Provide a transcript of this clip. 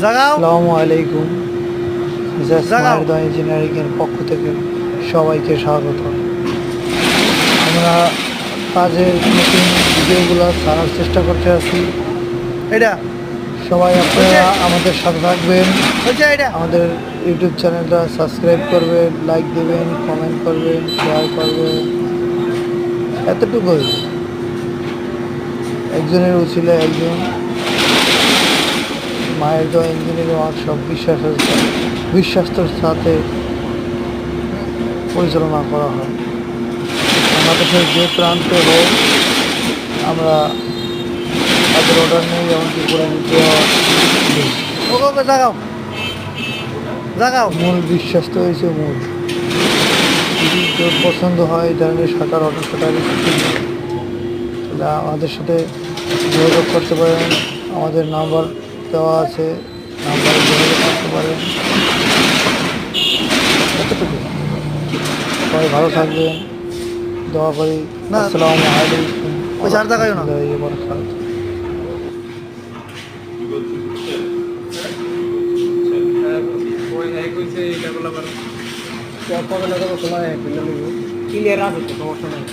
আসসালামু আলাইকুম। মায়েরদা ইঞ্জিনিয়ারিংয়ের পক্ষ থেকে সবাইকে স্বাগত। আমরা কাজের নতুন ভিডিওগুলো ছাড়ার চেষ্টা করতে আছি। সবাই আপনারা আমাদের সাথে থাকবেন। আমাদের ইউটিউব চ্যানেলটা সাবস্ক্রাইব করবেন, লাইক দেবেন, কমেন্ট করবেন, শেয়ার করবেন। এতটুকুই, একজনের উচিলে একজন মায়েরদা ইঞ্জিনিয়ারিং ওয়ার্কশপ বিশ্বাসের সাথে পরিচালনা করা হয়। বাংলাদেশের যে প্রান্তে হোক আমরা তাদের অর্ডার নিয়ে এমনকি করে দিতে মূল বিশ্বাস তো হয়েছে মূল। যদি কেউ পছন্দ হয় এই ধরনের শাটার অটো শাটার তাহলে আমাদের সাথে যোগাযোগ করতে পারেন। আমাদের নাম্বার দেওয়া আছে, নাম্বারে যোগাযোগ করতে পারেন। এতটুকু, সবাই ভালো থাকবেন, দোয়া করি। আসসালামু আলাইকুম। ক্লিয়ার আছে তো, সমস্যা নাই।